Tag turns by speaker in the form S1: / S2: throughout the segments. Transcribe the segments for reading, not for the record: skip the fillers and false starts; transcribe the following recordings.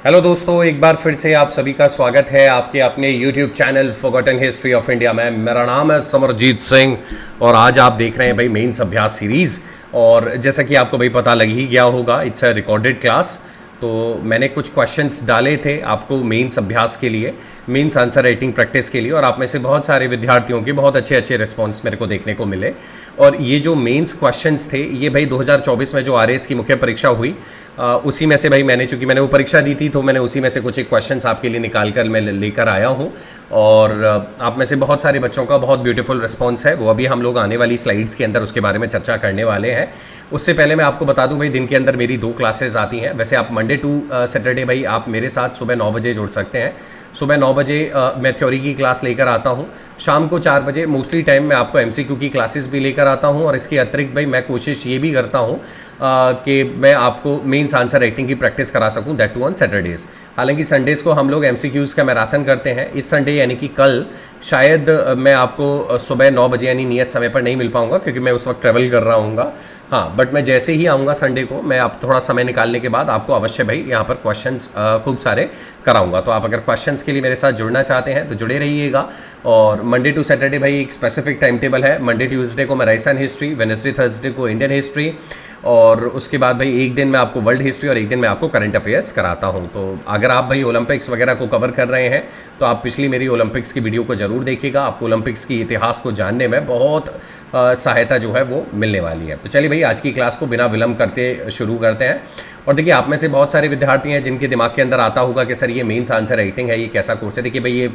S1: Hello दोस्तों, एक बार फिर से आप सभी का स्वागत है आपके अपने YouTube channel forgotten history of India में। मेरा नाम है समरजीत सिंह और आज आप देख रहे हैं भाई मेंस अभ्यास सीरीज़। और जैसा कि आपको भाई पता लग ही गया होगा, इट्स अ रिकॉर्डेड क्लास। तो मैंने कुछ क्वेश्चंस डाले थे आपको मेंस अभ्यास के लिए, मेंस आंसर राइटिंग प्रैक्टिस के लिए, और आप में से बहुत सारे विद्यार्थियों के बहुत अच्छे अच्छे रिस्पॉन्स मेरे को देखने को मिले। और ये जो मेंस क्वेश्चंस थे ये भाई 2024 में जो आरएएस की मुख्य परीक्षा हुई उसी में से भाई चूंकि मैंने वो परीक्षा दी थी तो मैंने उसी में से कुछ एक क्वेश्चंस आपके लिए निकाल कर मैं लेकर आया हूँ। और आप में से बहुत सारे बच्चों का बहुत ब्यूटीफुल रिस्पॉन्स है, वो अभी हम लोग आने वाली स्लाइड्स के अंदर उसके बारे में चर्चा करने वाले हैं। उससे पहले मैं आपको बता दूं भाई, दिन के अंदर मेरी 2 क्लासेस आती हैं। वैसे आप मंडे टू सैटरडे भाई आप मेरे साथ सुबह 9 बजे जुड़ सकते हैं। सुबह 9 बजे मैं थ्योरी की क्लास लेकर आता हूँ। शाम को 4 बजे मोस्टली टाइम मैं आपको एमसीक्यू की क्लासेस भी लेकर आता हूँ। और इसके अतिरिक्त भाई मैं कोशिश ये भी करता हूँ कि मैं आपको मेंस आंसर राइटिंग की प्रैक्टिस करा सकूँ, दैट टू ऑन सैटरडेज़। हालांकि संडेज़ को हम लोग एमसीक्यूज़ का मैराथन करते हैं। इस संडे यानी कि कल शायद मैं आपको सुबह 9 बजे यानी नियत समय पर नहीं मिल पाऊँगा, क्योंकि मैं उस वक्त ट्रैवल कर रहा हूँगा। हाँ, बट मैं जैसे ही आऊँगा संडे को, मैं आप थोड़ा समय निकालने के बाद आपको अवश्य भाई यहाँ पर क्वेश्चंस खूब सारे कराऊंगा। तो आप अगर क्वेश्चंस के लिए मेरे साथ जुड़ना चाहते हैं तो जुड़े रहिएगा। और मंडे टू सैटरडे भाई एक स्पेसिफिक टाइम टेबल है। मंडे ट्यूसडे को मैं राजस्थान हिस्ट्री, वेडनेसडे थर्सडे को इंडियन हिस्ट्री, और उसके बाद भाई एक दिन मैं आपको वर्ल्ड हिस्ट्री और एक दिन मैं आपको करंट अफेयर्स कराता हूँ। तो अगर आप भाई ओलंपिक्स वगैरह को कवर कर रहे हैं तो आप पिछली मेरी ओलंपिक्स की वीडियो को ज़रूर देखिएगा। आपको ओलंपिक्स की इतिहास को जानने में बहुत सहायता जो है वो मिलने वाली है। तो चलिए भाई आज की क्लास को बिना विलंब करते शुरू करते हैं। और देखिए, आप में से बहुत सारे विद्यार्थी हैं जिनके दिमाग के अंदर आता होगा कि सर ये मेंस आंसर राइटिंग है, ये कैसा कोर्स है। देखिए भाई, ये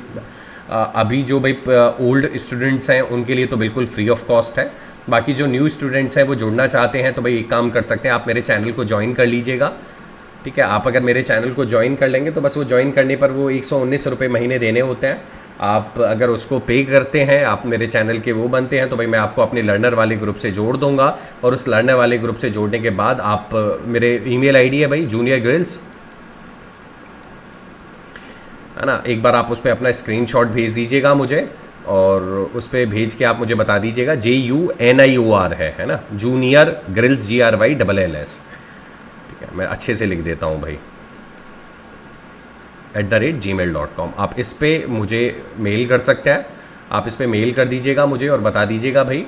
S1: अभी जो भाई ओल्ड स्टूडेंट्स हैं उनके लिए तो बिल्कुल फ्री ऑफ कॉस्ट है। बाकी जो न्यू स्टूडेंट्स हैं वो जुड़ना चाहते हैं तो भाई एक काम कर सकते हैं, आप मेरे चैनल को ज्वाइन कर लीजिएगा। ठीक है, आप अगर मेरे चैनल को ज्वाइन कर लेंगे तो बस वो ज्वाइन करने पर वो 119 रुपये महीने देने होते हैं। आप अगर उसको पे करते हैं, आप मेरे चैनल के वो बनते हैं, तो भाई मैं आपको अपने लर्नर वाले ग्रुप से जोड़ दूंगा। और उस लर्नर वाले ग्रुप से जोड़ने के बाद आप मेरे ईमेल आईडी है भाई जूनियर ग्रिल्स, है ना, एक बार आप उस पर अपना स्क्रीनशॉट भेज दीजिएगा मुझे। और उस पर भेज के आप मुझे बता दीजिएगा, JUNIOR है ना, जूनियर ग्रिल्स GRYLLS। ठीक है, मैं अच्छे से लिख देता हूँ भाई, @gmail.com। आप इस पर मुझे मेल कर सकते हैं। आप इस पर मेल कर दीजिएगा मुझे और बता दीजिएगा भाई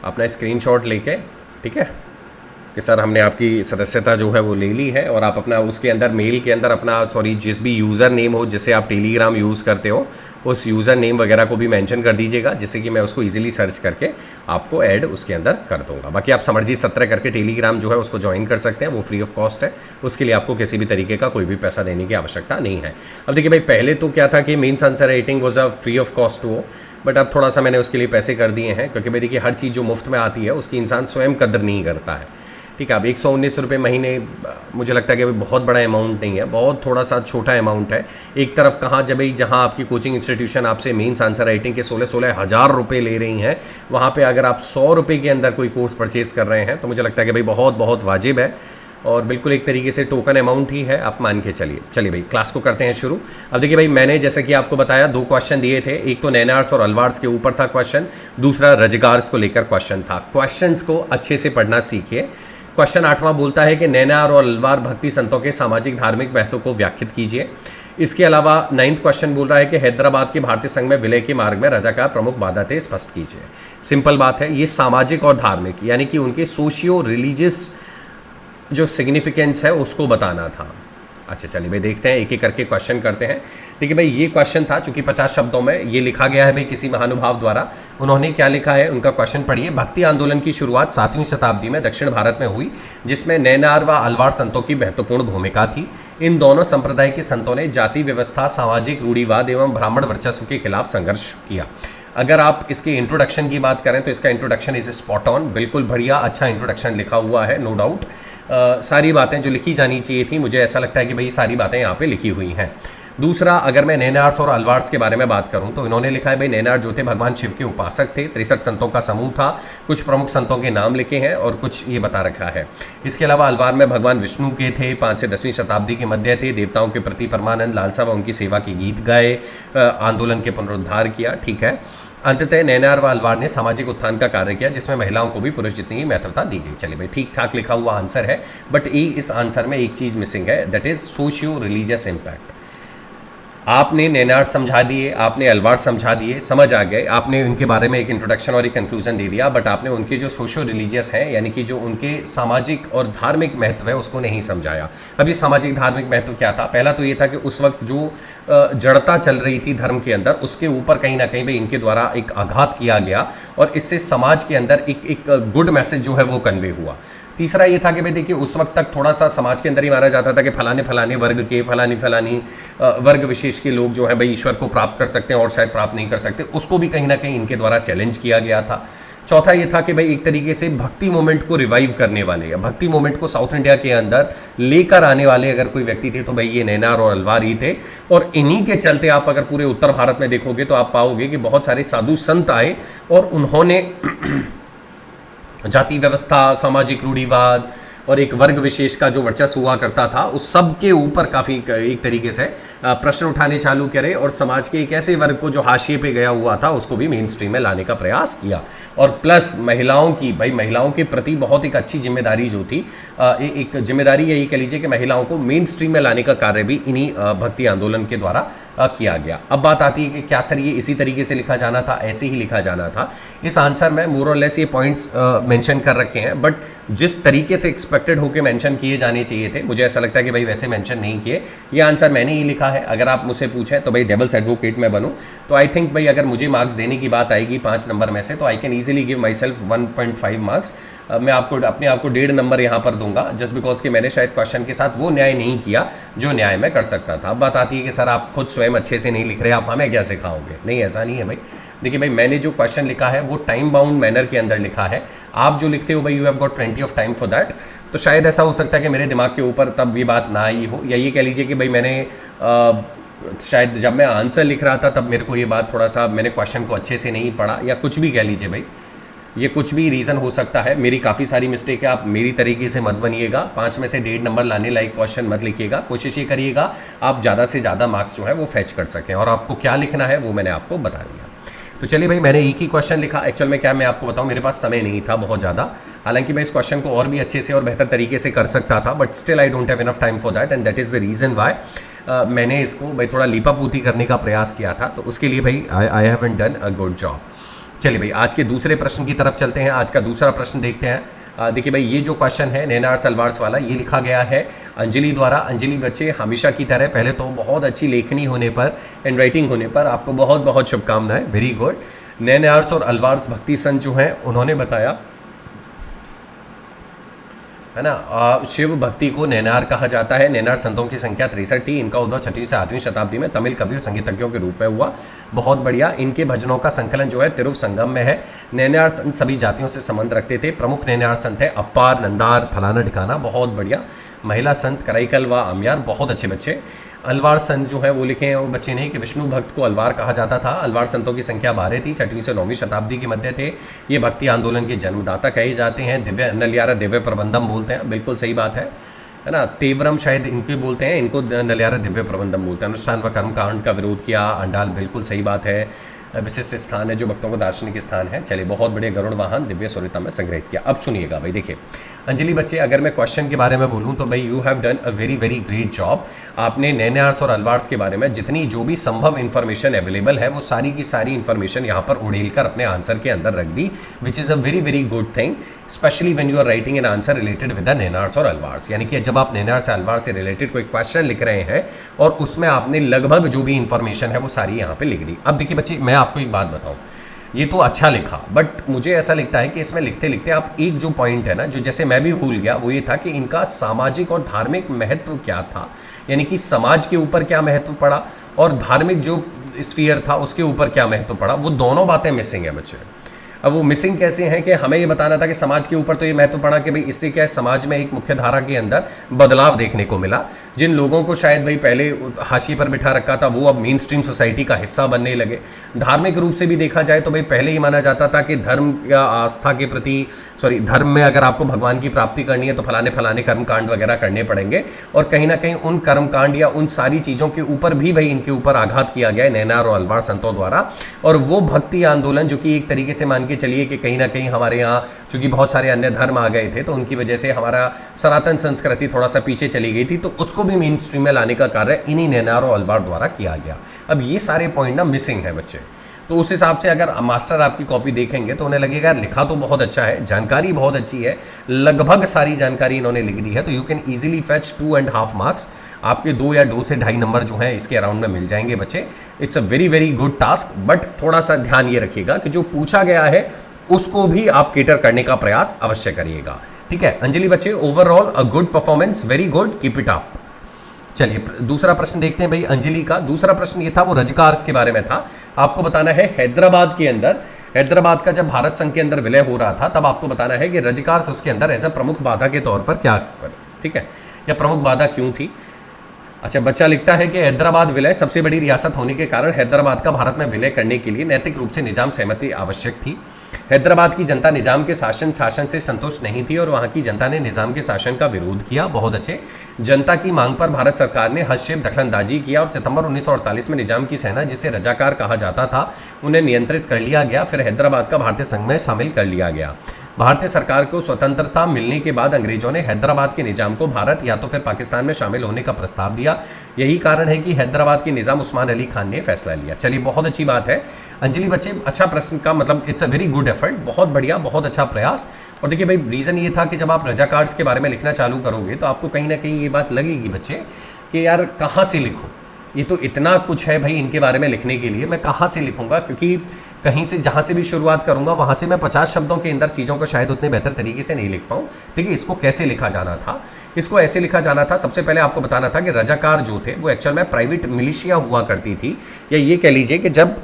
S1: अपना स्क्रीनशॉट लेके, ठीक है, कि सर हमने आपकी सदस्यता जो है वो ले ली है। और आप अपना उसके अंदर मेल के अंदर अपना जिस भी यूज़र नेम हो जिससे आप टेलीग्राम यूज़ करते हो उस यूज़र नेम वगैरह को भी मेंशन कर दीजिएगा, जिससे कि मैं उसको इजीली सर्च करके आपको ऐड उसके अंदर कर दूंगा। बाकी आप समरजीत 17 करके टेलीग्राम जो है उसको ज्वाइन कर सकते हैं, वो फ्री ऑफ कॉस्ट है। उसके लिए आपको किसी भी तरीके का कोई भी पैसा देने की आवश्यकता नहीं है। अब देखिए भाई, पहले तो क्या था कि mains answer writing was a free of cost हो, बट अब थोड़ा सा मैंने उसके लिए पैसे कर दिए हैं, क्योंकि भाई देखिए हर चीज़ जो मुफ्त में आती है उसकी इंसान स्वयं कदर नहीं करता है। ठीक है, अब 119 रुपये महीने मुझे लगता है कि बहुत बड़ा अमाउंट नहीं है, बहुत थोड़ा सा छोटा अमाउंट है। एक तरफ कहाँ जब भाई जहाँ आपकी कोचिंग इंस्टीट्यूशन आपसे मेंस आंसर राइटिंग के 16-16 हज़ार रुपये ले रही हैं, वहाँ पे अगर आप 100 रुपये के अंदर कोई कोर्स परचेज़ कर रहे हैं तो मुझे लगता है कि भाई बहुत बहुत वाजिब है और बिल्कुल एक तरीके से टोकन अमाउंट ही है, आप मान के चलिए भाई क्लास को करते हैं शुरू। अब देखिए भाई, मैंने जैसे कि आपको बताया 2 क्वेश्चन दिए थे, एक तो नैनार्स और अलवार्स के ऊपर था क्वेश्चन, दूसरा रजगार्स को लेकर क्वेश्चन था। क्वेश्चंस को अच्छे से पढ़ना सीखिए। क्वेश्चन 8वां बोलता है कि नैनार और अलवार भक्ति संतों के सामाजिक धार्मिक महत्व को व्याख्यात कीजिए। इसके अलावा 9th क्वेश्चन बोल रहा है कि हैदराबाद के भारतीय संघ में विलय के मार्ग में रजाकार प्रमुख बाधा थे, स्पष्ट कीजिए। सिंपल बात है, ये सामाजिक और धार्मिक यानी कि उनके सोशियो रिलीजियस जो सिग्निफिकेंस है उसको बताना था। अच्छा चलिए भाई, देखते हैं एक एक करके क्वेश्चन करते हैं। देखिए भाई, ये क्वेश्चन था चूंकि 50 शब्दों में ये लिखा गया है भाई किसी महानुभाव द्वारा। उन्होंने क्या लिखा है, उनका क्वेश्चन पढ़िए। भक्ति आंदोलन की शुरुआत 7वीं शताब्दी में दक्षिण भारत में हुई, जिसमें नैनार व अलवार संतों की महत्वपूर्ण भूमिका थी। इन दोनों संप्रदाय के संतों ने जाति व्यवस्था, सामाजिक रूढ़िवाद एवं ब्राह्मण वर्चस्व के खिलाफ संघर्ष किया। अगर आप इसके इंट्रोडक्शन की बात करें तो इसका इंट्रोडक्शन इज स्पॉट ऑन, बिल्कुल बढ़िया अच्छा इंट्रोडक्शन लिखा हुआ है, नो डाउट। सारी बातें जो लिखी जानी चाहिए थी, मुझे ऐसा लगता है कि भाई सारी बातें यहाँ पे लिखी हुई हैं। दूसरा, अगर मैं नैनार्स और अलवार्स के बारे में बात करूं तो इन्होंने लिखा है भाई नैनार जो थे भगवान शिव के उपासक थे, 63 संतों का समूह था। कुछ प्रमुख संतों के नाम लिखे हैं और कुछ ये बता रखा है। इसके अलावा अलवार में भगवान विष्णु के थे, 5 से 10वीं शताब्दी के मध्य थे। देवताओं के प्रति परमानंद लालसा व उनकी सेवा के गीत गाए, आंदोलन के पुनरुद्धार किया। ठीक है, अंततः नैनार व अलवार ने सामाजिक उत्थान का कार्य किया जिसमें महिलाओं को भी पुरुष जितनी ही महत्वता दी गई। चलिए भाई, ठीक ठाक लिखा हुआ आंसर है, बट इस आंसर में एक चीज़ मिसिंग है, that is socio religious impact. आपने नैनार समझा दिए, आपने अलवार समझा दिए, समझ आ गए, आपने उनके बारे में एक इंट्रोडक्शन और एक कंक्लूजन दे दिया, बट आपने उनके जो सोशो रिलीजियस है, यानी कि जो उनके सामाजिक और धार्मिक महत्व है, उसको नहीं समझाया। अभी सामाजिक धार्मिक महत्व क्या था? पहला तो ये था कि उस वक्त जो जड़ता चल रही थी धर्म के अंदर, उसके ऊपर कहीं ना कहीं भी इनके द्वारा एक आघात किया गया और इससे समाज के अंदर एक गुड मैसेज जो है वो कन्वे हुआ। तीसरा ये था कि भाई देखिए, उस वक्त तक थोड़ा सा समाज के अंदर ही माना जाता था कि फलाने फलाने वर्ग के फलानी वर्ग विशेष के लोग जो है भाई ईश्वर को प्राप्त कर सकते हैं और शायद प्राप्त नहीं कर सकते, उसको भी कहीं ना कहीं इनके द्वारा चैलेंज किया गया था। चौथा ये था कि भाई एक तरीके से भक्ति मोमेंट को रिवाइव करने वाले या भक्ति मोमेंट को साउथ इंडिया के अंदर लेकर आने वाले अगर कोई व्यक्ति थे तो भाई ये नैनार और अलवार ही थे। और इन्हीं के चलते आप अगर पूरे उत्तर भारत में देखोगे तो आप पाओगे कि बहुत सारे साधु संत आए और उन्होंने जाति व्यवस्था, सामाजिक रूढ़िवाद और एक वर्ग विशेष का जो वर्चस्व हुआ करता था, उस सब के ऊपर काफ़ी एक तरीके से प्रश्न उठाने चालू करे और समाज के एक ऐसे वर्ग को जो हाशिए पे गया हुआ था उसको भी मेन स्ट्रीम में लाने का प्रयास किया। और प्लस महिलाओं की, भाई महिलाओं के प्रति बहुत एक अच्छी जिम्मेदारी जो थी, एक जिम्मेदारी यही कह लीजिए कि महिलाओं को मेन स्ट्रीम में लाने का कार्य भी इन्हीं भक्ति आंदोलन के द्वारा किया गया। अब बात आती है कि क्या सर ये इसी तरीके से लिखा जाना था? ऐसे ही लिखा जाना था। इस आंसर में मोर और लेस ये पॉइंट्स मेंशन कर रखे हैं, बट जिस तरीके से एक्सपेक्टेड होकर मेंशन किए जाने चाहिए थे, मुझे ऐसा लगता है कि भाई वैसे मेंशन नहीं किए। ये आंसर मैंने ही लिखा है। अगर आप मुझसे पूछें तो भाई डेविल्स एडवोकेट में बनूं तो आई थिंक भाई अगर मुझे मार्क्स देने की बात आएगी 5 नंबर में से तो I can easily give my self 1.5 marks. मैं आपको अपने आप को 1.5 नंबर यहाँ पर दूंगा, जस्ट बिकॉज कि मैंने शायद क्वेश्चन के साथ वो न्याय नहीं किया जो न्याय मैं कर सकता था। अब बात आती है कि सर आप खुद स्वयं अच्छे से नहीं लिख रहे, आप हमें क्या सिखाओगे? नहीं, ऐसा नहीं है भाई। देखिए भाई, मैंने जो क्वेश्चन लिखा है वो टाइम बाउंड मैनर के अंदर लिखा है। आप जो लिखते हो भाई, you have got plenty of time for that. तो शायद ऐसा हो सकता है कि मेरे दिमाग के ऊपर तब ये बात ना आई हो, या ये कह लीजिए कि भाई मैंने शायद जब मैं आंसर लिख रहा था तब मेरे को ये बात थोड़ा सा, मैंने क्वेश्चन को अच्छे से नहीं पढ़ा, या कुछ भी कह लीजिए भाई, ये कुछ भी रीज़न हो सकता है। मेरी काफ़ी सारी मिस्टेक है, आप मेरी तरीके से मत बनिएगा। 5 में से 1.5 नंबर लाने लायक क्वेश्चन मत लिखिएगा। कोशिश ये करिएगा आप ज़्यादा से ज़्यादा मार्क्स जो है वो फैच कर सकें, और आपको क्या लिखना है वो मैंने आपको बता दिया। तो चलिए भाई, मैंने एक ही क्वेश्चन लिखा। एक्चुअल में क्या मैं आपको बताऊं, मेरे पास समय नहीं था बहुत ज़्यादा। हालांकि मैं इस क्वेश्चन को और भी अच्छे से और बेहतर तरीके से कर सकता था, but still I don't have enough time for that, and that is the reason why मैंने इसको भाई थोड़ा लीपापूती करने का प्रयास किया था। तो उसके लिए भाई I haven't done a good job. चलिए भाई, आज के दूसरे प्रश्न की तरफ चलते हैं। आज का दूसरा प्रश्न देखते हैं। देखिए भाई, ये जो क्वेश्चन है नैनार सलवार्स वाला, ये लिखा गया है अंजलि द्वारा। अंजलि बच्चे, हमेशा की तरह पहले तो बहुत अच्छी लेखनी होने पर, हैंड राइटिंग होने पर आपको बहुत बहुत शुभकामनाएं। Very good. नैनार्स और अलवार्स भक्ति संत जो हैं उन्होंने बताया है ना, शिव भक्ति को नैनार कहा जाता है। नैनार संतों की संख्या 63 थी। इनका उद्भव 6वीं से 8वीं शताब्दी में तमिल कवि और संगीतज्ञों के रूप में हुआ। बहुत बढ़िया। इनके भजनों का संकलन जो है तिरुव संगम में है। नैनार संत सभी जातियों से संबंध रखते थे। प्रमुख नैनार संत है अप्पार, नंदार, फलाना ठिकाना। बहुत बढ़िया। महिला संत कराईकल व अम्यार। बहुत अच्छे बच्चे। अलवार संत जो है वो लिखे हैं वो बच्चे नहीं कि विष्णु भक्त को अलवार कहा जाता था। अलवार संतों की संख्या 12 थी। 6वीं से 9वीं शताब्दी के मध्य थे। ये भक्ति आंदोलन के जन्मदाता कहे जाते हैं। दिव्य नलियारा दिव्य प्रबंधम बोलते हैं। बिल्कुल सही बात है ना। तेवरम शायद इनके बोलते हैं, इनको नलियारा दिव्य प्रबंधम बोलते हैं। अनुष्ठान व कर्मकांड का विरोध किया। अंडाल बिल्कुल सही बात है। विशिष्ट स्थान है जो भक्तों का दार्शनिक स्थान है। चलिए, बहुत बड़े गरुड़ वाहन दिव्य स्वरूपता में संग्रहित किया। अब सुनिएगा भाई, देखिए अंजलि बच्चे, अगर मैं क्वेश्चन के बारे में बोलूं तो भाई you have done a very very great job. आपने नैनार्स और अलवार्स के बारे में जितनी जो भी संभव इन्फॉर्मेशन अवेलेबल है वो सारी की सारी इन्फॉर्मेशन यहाँ पर उड़ेल कर अपने आंसर के अंदर रख दी, which is a very very good thing, specially when you are writing an answer related with the Nayanars और अलवार्स। यानी कि जब आप नैनार से अलवार से रिलेटेड कोई क्वेश्चन लिख रहे हैं और उसमें आपने लगभग जो भी इन्फॉर्मेशन है वो सारी यहाँ पे लिख दी। अब देखिए बच्चे, मैं आपको एक बात बताऊँ, ये तो अच्छा लिखा, बट मुझे ऐसा लगता है कि इसमें लिखते लिखते आप एक जो पॉइंट है ना, जो जैसे मैं भी भूल गया, वो ये था कि इनका सामाजिक और धार्मिक महत्व क्या था। यानी कि समाज के ऊपर क्या महत्व पड़ा और धार्मिक जो स्फीयर था उसके ऊपर क्या महत्व पड़ा, वो दोनों बातें मिसिंग है बच्चे। अब वो मिसिंग कैसे हैं कि हमें ये बताना था कि समाज के ऊपर तो ये महत्व पड़ा कि भाई इससे क्या है, समाज में एक मुख्य धारा के अंदर बदलाव देखने को मिला। जिन लोगों को शायद भाई पहले हाशिए पर बिठा रखा था वो अब मेन स्ट्रीम सोसाइटी का हिस्सा बनने लगे। धार्मिक रूप से भी देखा जाए तो भाई पहले ही माना जाता था कि धर्म या आस्था के प्रति धर्म में अगर आपको भगवान की प्राप्ति करनी है तो फलाने फलाने कर्मकांड वगैरह करने पड़ेंगे, और कहीं ना कहीं उन कर्मकांड या उन सारी चीज़ों के ऊपर भी भाई इनके ऊपर आघात किया गया है नैनार और अलवार संतों द्वारा। और वो भक्ति आंदोलन जो कि एक तरीके से मान के चलिए कि कहीं ना कहीं हमारे यहाँ चूंकि बहुत सारे अन्य धर्म आ गए थे तो उनकी वजह से हमारा सनातन संस्कृति थोड़ा सा पीछे चली गई थी, तो उसको भी मेन स्ट्रीम में लाने का कार्य इन्हीं नैनार और अलवार द्वारा किया गया। अब ये सारे पॉइंट ना मिसिंग है बच्चे, तो उस हिसाब से अगर मास्टर आपकी कॉपी देखेंगे तो उन्हें लगेगा लिखा तो बहुत अच्छा है, जानकारी बहुत अच्छी है, लगभग सारी जानकारी इन्होंने लिख दी है, तो you can easily fetch 2.5 marks. आपके 2 या 2 से 2.5 नंबर जो है इसके अराउंड में मिल जाएंगे बच्चे। It's a very very good task, but थोड़ा सा ध्यान ये रखिएगा कि जो पूछा गया है उसको भी आप केटर करने का प्रयास अवश्य करिएगा, ठीक है। अंजलि बच्चे, overall a good performance, very good, keep it up. चलिए दूसरा प्रश्न देखते हैं भाई अंजलि का। दूसरा प्रश्न ये था वो रजकार्स के बारे में था। आपको बताना है हैदराबाद के अंदर, हैदराबाद का जब भारत संघ के अंदर विलय हो रहा था तब आपको बताना है कि रजकार्स उसके अंदर एज अ प्रमुख बाधा के तौर पर क्या, ठीक है, या प्रमुख बाधा क्यों थी। अच्छा, बच्चा लिखता है कि हैदराबाद विलय सबसे बड़ी रियासत होने के कारण हैदराबाद का भारत में विलय करने के लिए नैतिक रूप से निजाम सहमति आवश्यक थी। हैदराबाद की जनता निजाम के शासन से संतुष्ट नहीं थी और वहां की जनता ने निजाम के शासन का विरोध किया। बहुत अच्छे। जनता की मांग पर भारत सरकार ने हस्तक्षेप दखलंदाजी किया और सितंबर 1948 में निजाम की सेना, जिसे रजाकार कहा जाता था, उन्हें नियंत्रित कर लिया गया। फिर हैदराबाद का भारतीय संघ में शामिल कर लिया गया। भारतीय सरकार को स्वतंत्रता मिलने के बाद अंग्रेजों ने हैदराबाद के निजाम को भारत या तो फिर पाकिस्तान में शामिल होने का प्रस्ताव दिया। यही कारण है कि हैदराबाद के निजाम उस्मान अली खान ने फैसला लिया। चलिए बहुत अच्छी बात है अंजलि बच्चे, अच्छा प्रश्न का मतलब it's a very good effort, बहुत बढ़िया, बहुत अच्छा प्रयास। और देखिए भाई रीज़न ये था कि जब आप रजाकार्ड्स के बारे में लिखना चालू करोगे तो आपको कहीं ना कहीं ये बात लगेगी बच्चे कि यार कहाँ से लिखो, ये तो इतना कुछ है भाई इनके बारे में लिखने के लिए, मैं कहाँ से लिखूंगा, क्योंकि कहीं से जहाँ से भी शुरुआत करूंगा वहाँ से मैं 50 शब्दों के अंदर चीज़ों को शायद उतने बेहतर तरीके से नहीं लिख पाऊँ। देखिए इसको कैसे लिखा जाना था, इसको ऐसे लिखा जाना था। सबसे पहले आपको बताना था कि रजाकार जो थे वो एक्चुअल में प्राइवेट मिलिशिया हुआ करती थी, या ये कह लीजिए कि जब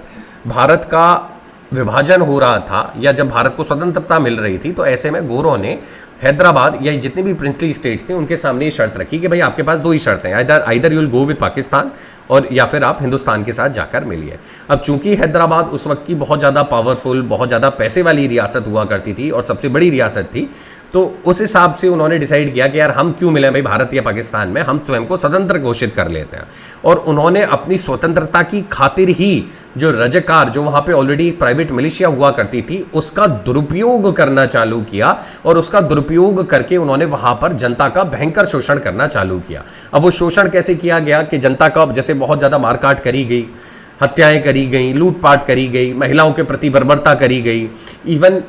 S1: भारत का विभाजन हो रहा था या जब भारत को स्वतंत्रता मिल रही थी तो ऐसे में गोरों ने हैदराबाद या जितने भी प्रिंसली स्टेट्स थे उनके सामने ये शर्त रखी कि भाई आपके पास 2 ही शर्तें हैं, either you will go with Pakistan और या फिर आप हिंदुस्तान के साथ जाकर मिलिए। अब चूंकि हैदराबाद उस वक्त की बहुत ज़्यादा पावरफुल, बहुत ज़्यादा पैसे वाली रियासत हुआ करती थी और सबसे बड़ी रियासत थी, तो उस हिसाब से उन्होंने डिसाइड किया कि यार हम क्यों मिले भाई भारत या पाकिस्तान में, हम स्वयं को स्वतंत्र घोषित कर लेते हैं। और उन्होंने अपनी स्वतंत्रता की खातिर ही जो रजकार, जो वहाँ पे ऑलरेडी एक प्राइवेट मिलिशिया हुआ करती थी, उसका दुरुपयोग करना चालू किया और उसका दुरुपयोग करके उन्होंने वहाँ पर जनता का भयंकर शोषण करना चालू किया। अब वो शोषण कैसे किया गया कि जनता का जैसे बहुत ज़्यादा मारकाट करी गई, हत्याएं करी गई, लूटपाट करी गई, महिलाओं के प्रति बर्बरता करी गई। इवन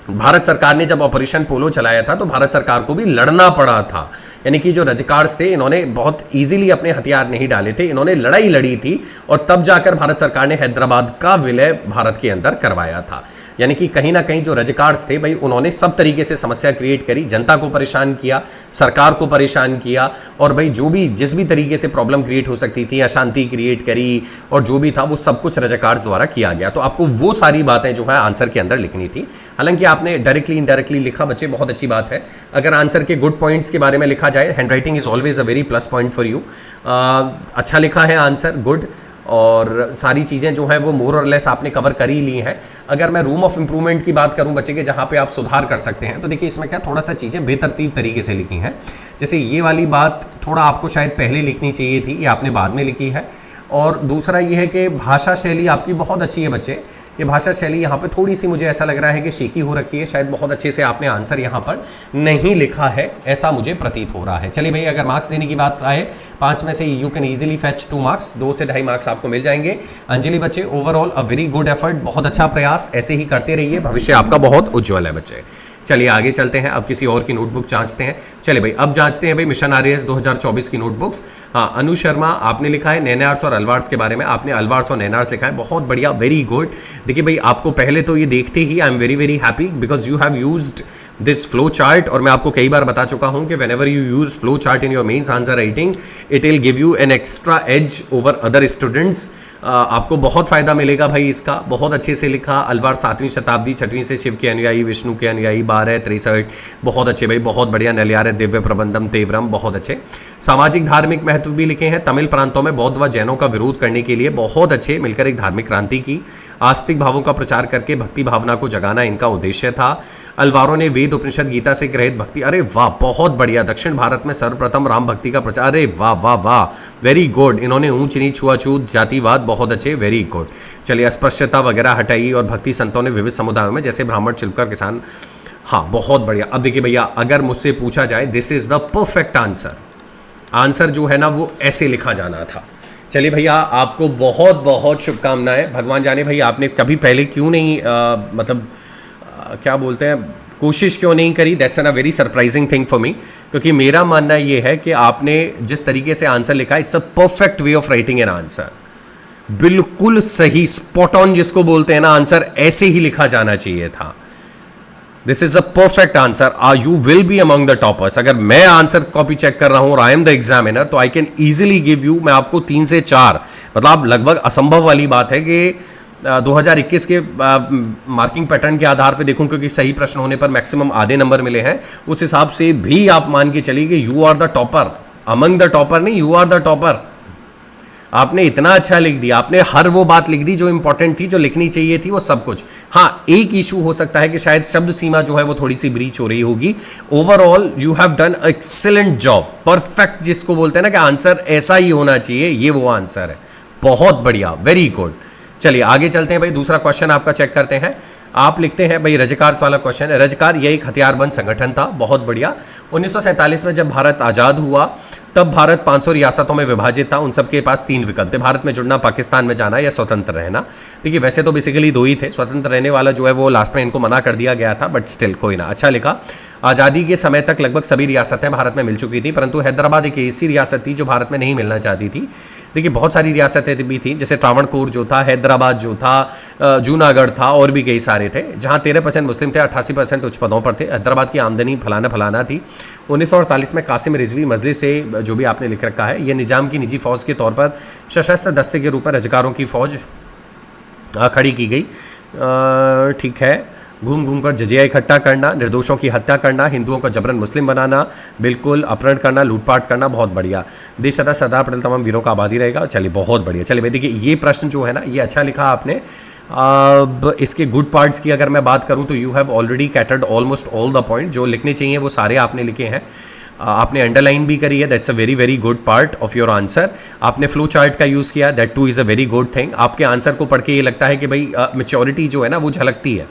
S1: भारत सरकार ने जब ऑपरेशन पोलो चलाया था तो भारत सरकार को भी लड़ना पड़ा था, यानी कि जो रजकार्स थे इन्होंने बहुत इजीली अपने हथियार नहीं डाले थे, इन्होंने लड़ाई लड़ी थी और तब जाकर भारत सरकार ने हैदराबाद का विलय भारत के अंदर करवाया था। यानी कि कहीं ना कहीं जो रजकार्स थे भाई उन्होंने सब तरीके से समस्या क्रिएट करी, जनता को परेशान किया, सरकार को परेशान किया, और भाई जो भी जिस भी तरीके से प्रॉब्लम क्रिएट हो सकती थी, अशांति क्रिएट करी और जो भी था वो सब कुछ रजकार्स द्वारा किया गया। तो आपको वो सारी बातें जो है आंसर के अंदर लिखनी थी। हालांकि आपने डायरेक्टली इनडायरेक्टली लिखा बच्चे, बहुत अच्छी बात है। अगर आंसर के गुड पॉइंट्स के बारे में लिखा जाए, hand writing is always a very plus point for you. अच्छा लिखा है आंसर, गुड, और सारी चीज़ें जो हैं वो मोर और लेस आपने कवर कर ही ली हैं। अगर मैं रूम ऑफ इंप्रूवमेंट की बात करूं बच्चे के, जहां पे आप सुधार कर सकते हैं, तो देखिए इसमें क्या थोड़ा सा चीज़ें बेतरतीब तरीके से लिखी हैं। जैसे ये वाली बात थोड़ा आपको शायद पहले लिखनी चाहिए थी, ये आपने बाद में लिखी है। और दूसरा ये है कि भाषा शैली आपकी बहुत अच्छी है बच्चे, ये भाषा शैली यहाँ पे थोड़ी सी मुझे ऐसा लग रहा है कि शेकी हो रखी है, शायद बहुत अच्छे से आपने आंसर यहाँ पर नहीं लिखा है, ऐसा मुझे प्रतीत हो रहा है। चलिए भाई, अगर मार्क्स देने की बात आए 5 में से you can easily fetch 2 marks, 2 से 2.5 मार्क्स आपको मिल जाएंगे। अंजलि बच्चे, ओवरऑल अ वेरी गुड एफर्ट, बहुत अच्छा प्रयास, ऐसे ही करते रहिए, भविष्य आपका बहुत उज्जवल है बच्चे। चलिए आगे चलते हैं, अब किसी और की नोटबुक जांचते हैं। चलिए भाई, अब जांचते हैं भाई मिशन आरएएस 2024 की नोटबुक्स। हाँ, अनु शर्मा आपने लिखा है नैनार्स और अलवार्स के बारे में, आपने अलवार्स और नैनार्स लिखा है, बहुत बढ़िया, वेरी गुड। देखिए भाई, आपको पहले तो ये देखते ही I am very very happy because you have used this flow chart, और मैं आपको कई बार बता चुका हूं कि whenever you use flow chart in your mains answer writing, it will give you an extra edge over other students. आपको बहुत फायदा मिलेगा भाई इसका। बहुत अच्छे से लिखा। अलवार 7वीं शताब्दी, 6वीं से शिव के अनुयायी, विष्णु के अनुयायी, 12 63, बहुत अच्छे भाई, बहुत बढ़िया। नलियारे दिव्य प्रबंधम तेवरम, बहुत अच्छे। सामाजिक धार्मिक महत्व भी लिखे हैं। तमिल प्रांतों में बौद्ध व जैनों का विरोध करने के लिए बहुत अच्छे, मिलकर एक धार्मिक क्रांति की। आस्तिक भावों का प्रचार करके भक्ति भावना को जगाना इनका उद्देश्य था। अलवारों ने वेद उपनिषद गीता से ग्रहित भक्ति, अरे वाह बहुत बढ़िया। दक्षिण भारत में सर्वप्रथम राम भक्ति का प्रचार, अरे वाह वाह वाह, वेरी गुड। इन्होंने ऊंच नीच छुआछूत जातिवाद, बहुत अच्छे, वेरी गुड। चलिए अस्पृश्यता वगैरह हटाई और भक्ति संतों ने विविध समुदायों में जैसे ब्राह्मण, शिल्पकार, किसान, हाँ बहुत बढ़िया। अब देखिए भैया, अगर मुझसे पूछा जाए this is the perfect answer, answer जो है ना वो ऐसे लिखा जाना था। चलिए भैया, आपको बहुत बहुत शुभकामनाएं। भगवान जाने भैया आपने कभी पहले क्यों नहीं क्या बोलते हैं, कोशिश क्यों नहीं करी। That's an a very surprising thing for me, क्योंकि मेरा मानना ये है कि आपने जिस तरीके से आंसर लिखा, it's a perfect way of writing an answer. बिल्कुल सही, स्पॉट ऑन जिसको बोलते हैं ना, आंसर ऐसे ही लिखा जाना चाहिए था। This is a perfect answer. You will be among the toppers. अगर मैं आंसर कॉपी चेक कर रहा हूं और आई एम द एग्जामिनर, तो I can easily give you, मैं आपको 3 से 4, मतलब लगभग असंभव वाली बात है कि 2021 के मार्किंग पैटर्न के आधार पे देखूं, क्योंकि सही प्रश्न होने पर मैक्सिमम आधे नंबर मिले हैं, उस हिसाब से भी आप मान के चलिए कि you are the topper, among the topper नहीं, यू आर द टॉपर। आपने इतना अच्छा लिख दिया, आपने हर वो बात लिख दी जो इंपॉर्टेंट थी, जो लिखनी चाहिए थी, वो सब कुछ। हाँ, एक इशू हो सकता है कि शायद शब्द सीमा जो है वो थोड़ी सी ब्रीच हो रही होगी। Overall you have done excellent job, perfect जिसको बोलते हैं ना कि आंसर ऐसा ही होना चाहिए, ये वो आंसर है। बहुत बढ़िया, वेरी गुड। चलिए आगे चलते हैं भाई, दूसरा क्वेश्चन आपका चेक करते हैं। आप लिखते हैं भाई, रजकार वाला क्वेश्चन है। रजकार ये एक हथियारबंद संगठन था, बहुत बढ़िया। 1947 में जब भारत आज़ाद हुआ, तब भारत 500 रियासतों में विभाजित था। उन सबके पास 3 विकल्प थे, भारत में जुड़ना, पाकिस्तान में जाना या स्वतंत्र रहना। देखिए वैसे तो बेसिकली 2 ही थे, स्वतंत्र रहने वाला जो है वो लास्ट में इनको मना कर दिया गया था, बट स्टिल कोई ना, अच्छा लिखा। आज़ादी के समय तक लगभग सभी रियासतें भारत में मिल चुकी थी, परंतु हैदराबाद एक ऐसी रियासत थी जो भारत में नहीं मिलना चाहती थी। देखिए बहुत सारी रियासतें भी थी, जैसे त्रावणकोर जो था, हैदराबाद जो था, जूनागढ़ था, और भी कई सारे थे, जहाँ 13% मुस्लिम थे, 88% उच्च पदों पर थे। हैदराबाद की आमदनी फलाना थी। 1948 में कासिम रिजवी मजलिस से, जो भी आपने लिख रखा है, ये निजाम की निजी फौज के तौर पर सशस्त्र दस्ते के रूप में रजकारों की फौज खड़ी की गई। ठीक है, घूम घूम कर जजिया इकट्ठा करना, निर्दोषों की हत्या करना, हिंदुओं को जबरन मुस्लिम बनाना, बिल्कुल अपहरण करना, लूटपाट करना, बहुत बढ़िया। देश सदा सरदार पटेल तमाम वीरों का आबादी रहेगा। चलिए बहुत बढ़िया। चलिए भाई देखिए, ये प्रश्न जो है ना, ये अच्छा लिखा आपने। अब इसके गुड पार्ट्स की अगर मैं बात करूं तो you have already catered almost all the point, जो लिखने चाहिए वो सारे आपने लिखे हैं। आपने अंडरलाइन भी करी है, that's a very very good part of your answer. आपने फ्लो चार्ट का यूज़ किया, that two is a very good thing. आपके आंसर को पढ़ के ये लगता है कि भाई मैच्योरिटी जो है ना वो झलकती है,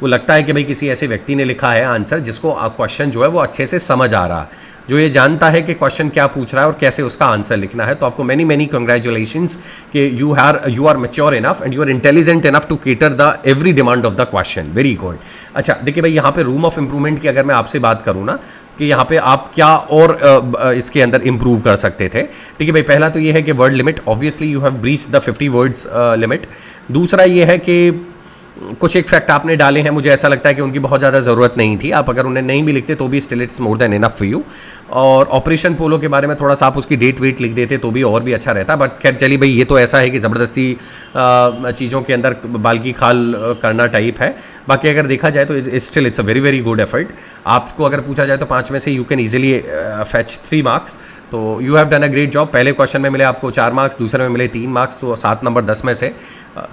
S1: वो लगता है कि भाई किसी ऐसे व्यक्ति ने लिखा है आंसर जिसको क्वेश्चन जो है वो अच्छे से समझ आ रहा है, जो ये जानता है कि क्वेश्चन क्या पूछ रहा है और कैसे उसका आंसर लिखना है। तो आपको मैनी मैनी कंग्रेचुलेशंस कि you are mature enough and you are intelligent enough to cater the every demand of the question, very good. अच्छा देखिए भाई, यहाँ पे रूम ऑफ इंप्रूवमेंट की अगर मैं आपसे बात करूँ ना, कि यहाँ पे आप क्या और इसके अंदर इंप्रूव कर सकते थे। देखिए भाई, पहला तो ये है कि word limit, obviously you have breached the 50 words limit. दूसरा ये है कि कुछ एक फैक्ट आपने डाले हैं, मुझे ऐसा लगता है कि उनकी बहुत ज़्यादा ज़रूरत नहीं थी। आप अगर उन्हें नहीं भी लिखते तो भी still it's more than enough for you. और ऑपरेशन पोलो के बारे में थोड़ा सा आप उसकी डेट वेट लिख देते तो भी और भी अच्छा रहता। बट खैर चलिए भाई, ये तो ऐसा है कि ज़बरदस्ती चीज़ों के अंदर बाल की खाल करना टाइप है। बाकी अगर देखा जाए तो still it's a very very good effort. आपको अगर पूछा जाए तो 5 में से you can easily fetch 3 marks. तो you have done a great job. पहले क्वेश्चन में मिले आपको 4 मार्क्स, दूसरे में मिले 3 मार्क्स, तो 7 नंबर 10 में से।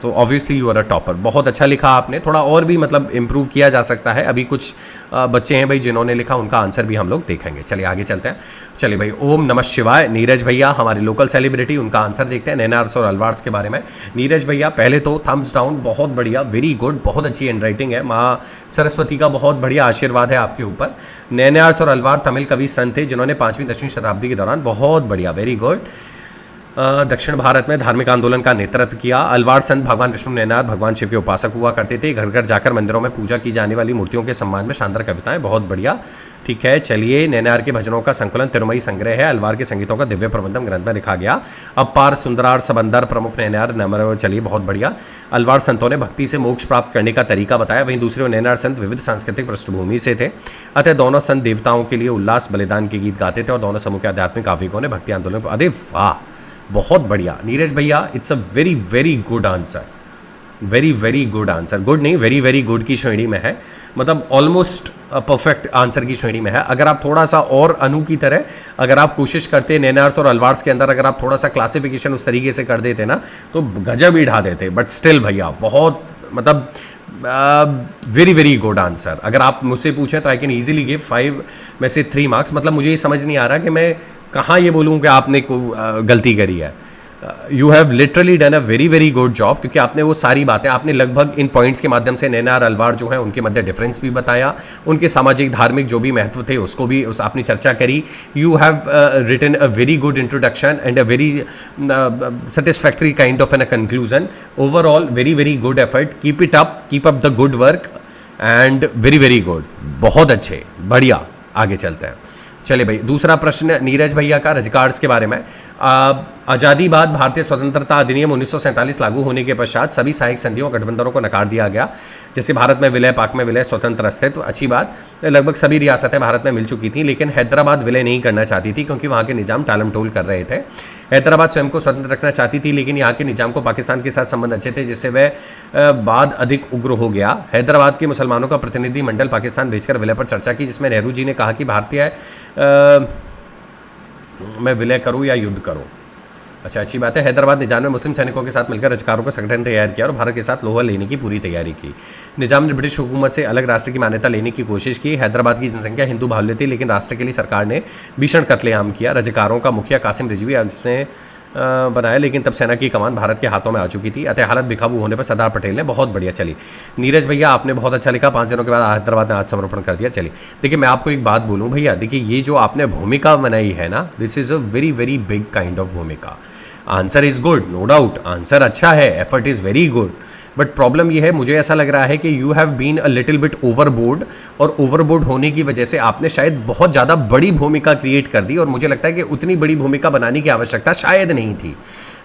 S1: तो obviously you are a topper. बहुत अच्छा लिखा आपने, थोड़ा और भी मतलब इम्प्रूव किया जा सकता है। अभी कुछ बच्चे हैं भाई जिन्होंने लिखा, उनका आंसर भी हम लोग देखेंगे। चलिए आगे चलते हैं। चलिए भाई, ओम नमः शिवाय। नीरज भैया हमारी लोकल सेलिब्रिटी, उनका आंसर देखते हैं नैनार्स और अलवार्स के बारे में। नीरज भैया पहले तो थम्स डाउन, बहुत बढ़िया, वेरी गुड, बहुत अच्छी हैंड राइटिंग है। माँ सरस्वती का बहुत बढ़िया आशीर्वाद है आपके ऊपर। नैनार्स और अलवार तमिल कवि संत थे जिन्होंने 5वीं 10वीं शताब्दी के दौरान, बहुत बढ़िया, वेरी गुड, दक्षिण भारत में धार्मिक आंदोलन का नेतृत्व किया। अलवार संत भगवान विष्णु नैनार भगवान शिव के उपासक हुआ करते थे। घर घर जाकर मंदिरों में पूजा की जाने वाली मूर्तियों के सम्मान में शानदार कविताएं, बहुत बढ़िया, ठीक है। चलिए, नैनार के भजनों का संकलन तिरुमई संग्रह है। अलवार के संगीतों का दिव्य प्रबंधम ग्रंथ में लिखा गया। अपार सुंदरार सबंदर प्रमुख नैनार नमर, चलिए बहुत बढ़िया। अलवार संतों ने भक्ति से मोक्ष प्राप्त करने का तरीका बताया। वहीं दूसरे नैनार संत विविध सांस्कृतिक पृष्ठभूमि से थे, अतः दोनों संत देवताओं के लिए उल्लास बलिदान के गीत गाते थे और दोनों समूह के आध्यात्मिक आवेगों ने भक्ति आंदोलन, अरे वाह, बहुत बढ़िया नीरज भैया, it's a very very good answer, very very good answer, good नहीं वेरी वेरी गुड की श्रेणी में है, मतलब ऑलमोस्ट परफेक्ट आंसर की श्रेणी में है। अगर आप थोड़ा सा और अनु की तरह अगर आप कोशिश करते नैनार्स और अलवार्स के अंदर, अगर आप थोड़ा सा क्लासिफिकेशन उस तरीके से कर देते ना तो गजब ही ढा देते, बट स्टिल भैया बहुत मतलब वेरी वेरी गुड आंसर। अगर आप मुझसे पूछें तो आई कैन ईजिली गिव 5 में से 3 मार्क्स। मतलब मुझे ये समझ नहीं आ रहा कि मैं कहाँ ये बोलूँ कि आपने गलती करी है। You have literally done a very very good job, क्योंकि आपने वो सारी बातें आपने लगभग इन पॉइंट्स के माध्यम से नैनार अलवार जो है उनके मध्य डिफरेंस भी बताया, उनके सामाजिक धार्मिक जो भी महत्व थे उसको भी आपने चर्चा करी। You have written a very good introduction and a very satisfactory kind of an a conclusion. Overall very very good effort, keep up the good work and very very good, बहुत अच्छे, बढ़िया। आगे चलते हैं, चले भाई दूसरा प्रश्न नीरज भैया का रजकार्ड्स के बारे में। आज़ादी बाद भारतीय स्वतंत्रता अधिनियम 1947 लागू होने के पश्चात सभी सहायक संधियों गठबंधनों को नकार दिया गया। जैसे भारत में विलय, पाक में विलय, स्वतंत्र अस्तित्व, अच्छी बात, लगभग सभी रियासतें भारत में मिल चुकी थी, लेकिन हैदराबाद विलय नहीं करना चाहती थी क्योंकि वहाँ के निजाम टालम टोल कर रहे थे। हैदराबाद स्वयं को स्वतंत्र रखना चाहती थी, लेकिन यहाँ के निजाम को पाकिस्तान के साथ संबंध अच्छे थे, जिससे वह बाद अधिक उग्र हो गया। हैदराबाद के मुसलमानों का प्रतिनिधि मंडल पाकिस्तान भेजकर विलय पर चर्चा की, जिसमें नेहरू जी ने कहा कि भारतीय मैं विलय करूं या युद्ध करूं। अच्छा, अच्छी बात है। हैदराबाद निजाम ने मुस्लिम सैनिकों के साथ मिलकर रजकारों का संगठन तैयार किया और भारत के साथ लोहा लेने की पूरी तैयारी की। निजाम ने ब्रिटिश हुकूमत से अलग राष्ट्र की मान्यता लेने की कोशिश की। हैदराबाद की जनसंख्या हिंदू बाहुल्य थी, लेकिन राष्ट्र के लिए सरकार ने भीषण कत्लेआम किया। रजकारों का मुखिया कासिम रिजवी उसने बनाया, लेकिन तब सेना की कमान भारत के हाथों में आ चुकी थी। अतः हालत बेकाबू होने पर सरदार पटेल ने बहुत बढ़िया चली। नीरज भैया आपने बहुत अच्छा लिखा, 5 दिनों के बाद हैदराबाद ने आत्मसमर्पण कर दिया। चलिए देखिए, मैं आपको एक बात बोलूं भैया, देखिए ये जो आपने भूमिका बनाई है ना, this is a very very big kind of भूमिका। Answer is good, no doubt, answer अच्छा है, effort is very good, but problem ये है, मुझे ऐसा लग रहा है कि you have been a little bit overboard, और ओवरबोर्ड होने की वजह से आपने शायद बहुत ज़्यादा बड़ी भूमिका क्रिएट कर दी, और मुझे लगता है कि उतनी बड़ी भूमिका बनाने की आवश्यकता शायद नहीं थी,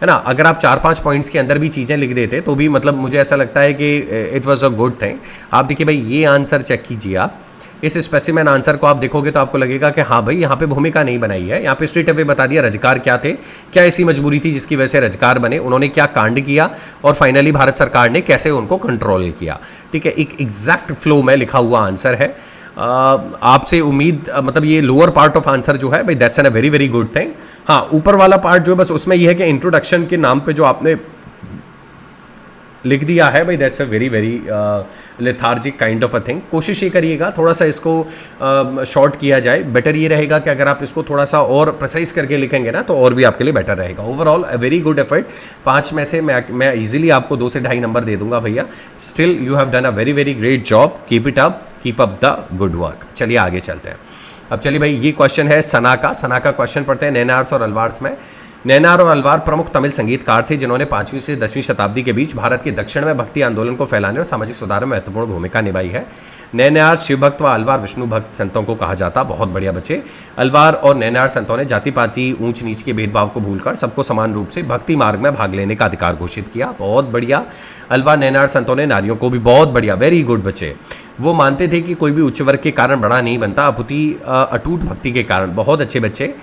S1: है ना। अगर आप 4-5 पॉइंट्स के अंदर भी चीज़ें लिख देते तो भी मतलब मुझे ऐसा लगता है कि it was a good thing. आप देखिए भाई, ये आंसर चेक कीजिए आप, इस स्पेसिमेन आंसर को आप देखोगे तो आपको लगेगा कि हाँ भाई यहाँ पे भूमिका नहीं बनाई है, यहाँ पे स्ट्रेट अवे बता दिया रजकार क्या थे, क्या ऐसी मजबूरी थी जिसकी वजह से रजकार बने, उन्होंने क्या कांड किया, और फाइनली भारत सरकार ने कैसे उनको कंट्रोल किया। ठीक है, एक एग्जैक्ट फ्लो में लिखा हुआ आंसर है। आपसे उम्मीद मतलब ये लोअर पार्ट ऑफ आंसर जो है भाई, that's an a very very good thing. हाँ, ऊपर वाला पार्ट जो है बस उसमें यह है कि इंट्रोडक्शन के नाम पे जो आपने लिख दिया है भाई, that's a very very lethargic kind of a thing. कोशिश ये करिएगा थोड़ा सा इसको शॉर्ट किया जाए, बेटर ये रहेगा कि अगर आप इसको थोड़ा सा और प्रिसाइज करके लिखेंगे ना तो और भी आपके लिए बेटर रहेगा। ओवरऑल अ वेरी गुड एफर्ट, 5 में से मैं इजीली आपको 2 से 2.5 नंबर दे दूंगा भैया। Still you have done a very very great job, keep up the good work. चलिए आगे चलते हैं। अब चलिए भाई, ये क्वेश्चन है सना का क्वेश्चन पढ़ते हैं। नैनार्स और अलवार्स में, नैनार और अलवार प्रमुख तमिल संगीतकार थे जिन्होंने 5वीं से 10वीं शताब्दी के बीच भारत के दक्षिण में भक्ति आंदोलन को फैलाने और सामाजिक सुधार में महत्वपूर्ण भूमिका निभाई है। नैनार शिव भक्त व अलवार विष्णु भक्त संतों को कहा जाता। बहुत बढ़िया बच्चे। अलवार और नैनार संतों ने जाति पाति ऊंच नीच के भेदभाव को भूलकर सबको समान रूप से भक्ति मार्ग में भाग लेने का अधिकार घोषित किया। बहुत बढ़िया। अलवार नैनार संतों ने नारियों को भी, बहुत बढ़िया, वेरी गुड बच्चे। वो मानते थे कि कोई भी उच्च वर्ग के कारण बड़ा नहीं बनता, अपुति अटूट भक्ति के कारण। बहुत अच्छे बच्चे।